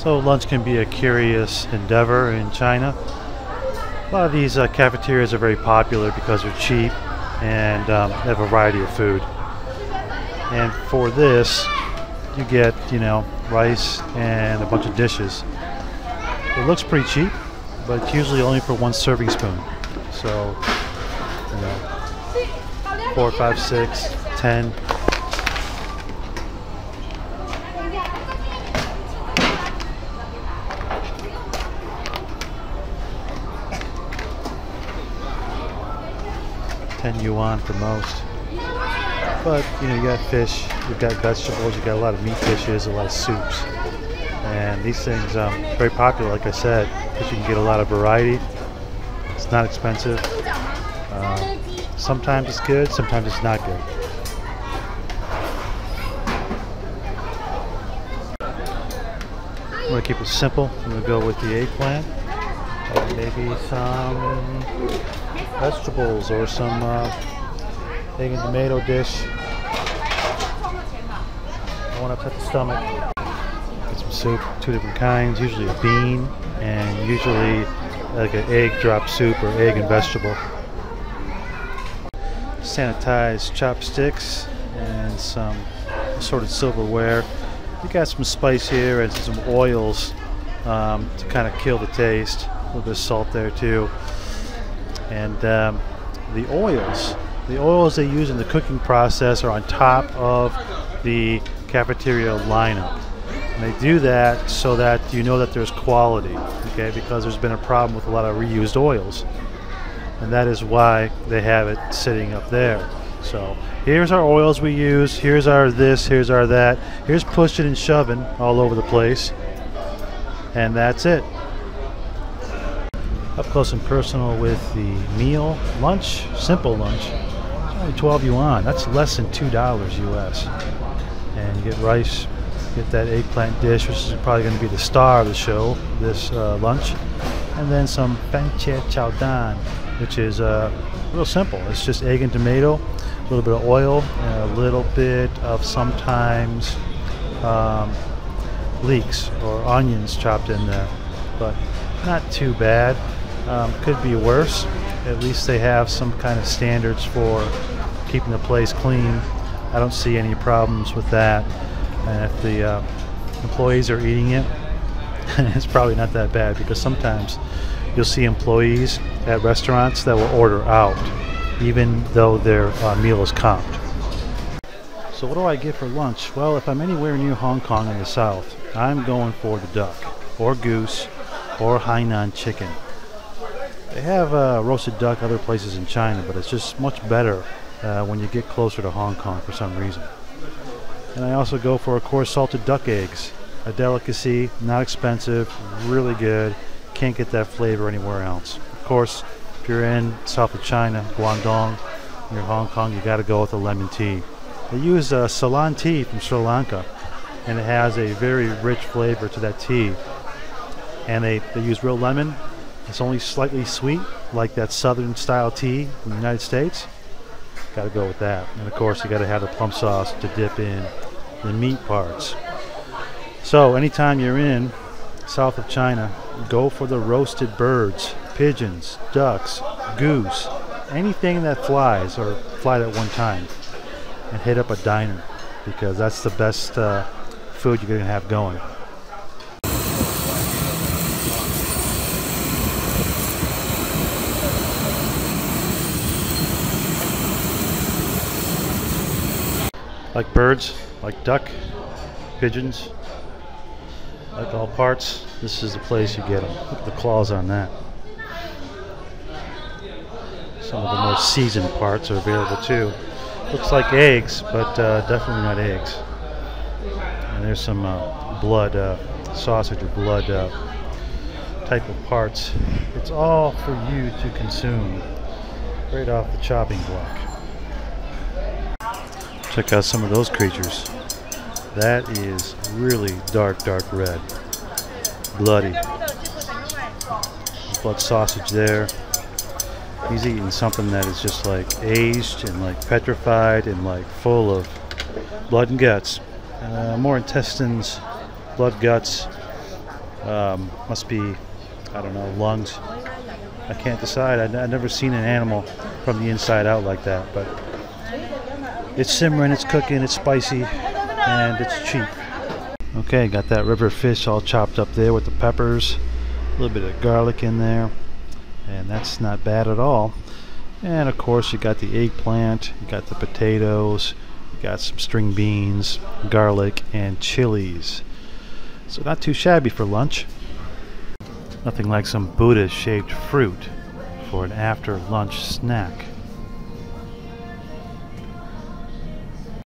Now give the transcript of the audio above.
So lunch can be a curious endeavor in China. A lot of these cafeterias are very popular because they're cheap and they have a variety of food. And for this, you get, rice and a bunch of dishes. It looks pretty cheap, but it's usually only for one serving spoon. So, 4, 5, 6, 10. $10 for most. But you got fish, you've got vegetables, you've got a lot of meat dishes, a lot of soups. And these things very popular, like I said, because you can get a lot of variety. It's not expensive. Sometimes it's good, sometimes it's not good. I'm going to keep it simple. I'm going to go with the eggplant and maybe some vegetables or some egg and tomato dish. I want to upset the stomach. Get some soup, 2 different kinds, usually a bean and usually like an egg drop soup or egg and vegetable. Sanitized chopsticks and some assorted silverware. We got some spice here and some oils to kind of kill the taste. A little bit of salt there too. And the oils they use in the cooking process are on top of the cafeteria lineup. And they do that so that you know that there's quality, okay? Because there's been a problem with a lot of reused oils. And that is why they have it sitting up there. So here's our oils we use, here's our this, here's our that, here's pushing and shoving all over the place. And that's it. Up close and personal with the meal, lunch, simple lunch. It's only 12 yuan. That's less than $2 US. And you get rice, get that eggplant dish, which is probably going to be the star of the show, this lunch. And then some fanche chao dan, which is real simple. It's just egg and tomato, a little bit of oil, and a little bit of sometimes leeks or onions chopped in there. But not too bad. Could be worse. At least they have some kind of standards for keeping the place clean. I don't see any problems with that. And if the employees are eating it, it's probably not that bad, because sometimes you'll see employees at restaurants that will order out even though their meal is comped. So what do I get for lunch? Well, if I'm anywhere near Hong Kong in the south, I'm going for the duck or goose or Hainan chicken. They have roasted duck other places in China, but it's just much better when you get closer to Hong Kong for some reason. And I also go for, of course, salted duck eggs. A delicacy, not expensive, really good. Can't get that flavor anywhere else. Of course, if you're in south of China, Guangdong, near Hong Kong, you got to go with the lemon tea. They use Ceylon tea from Sri Lanka, and it has a very rich flavor to that tea. And they use real lemon. It's only slightly sweet, like that southern style tea in the United States. Got to go with that. And of course, you got to have the plum sauce to dip in the meat parts. So anytime you're in south of China, go for the roasted birds, pigeons, ducks, goose, anything that flies or flied at one time, and hit up a diner, because that's the best food you're going to have going. Like birds, like duck, pigeons, like all parts, this is the place you get them. Look at the claws on that. Some of the more seasoned parts are available too. Looks like eggs, but definitely not eggs. And there's some blood, sausage or blood type of parts. It's all for you to consume right off the chopping block. Check out some of those creatures. That is really dark red. Bloody. Blood sausage there. He's eating something that is just like aged and like petrified and like full of blood and guts. More intestines, blood, guts. Must be, I don't know, lungs. I can't decide. I've never seen an animal from the inside out like that, but it's simmering, it's cooking, it's spicy, and it's cheap. Okay, got that river fish all chopped up there with the peppers, a little bit of garlic in there, and that's not bad at all. And of course you got the eggplant, you got the potatoes, you got some string beans, garlic, and chilies. So not too shabby for lunch. Nothing like some Buddha-shaped fruit for an after lunch snack.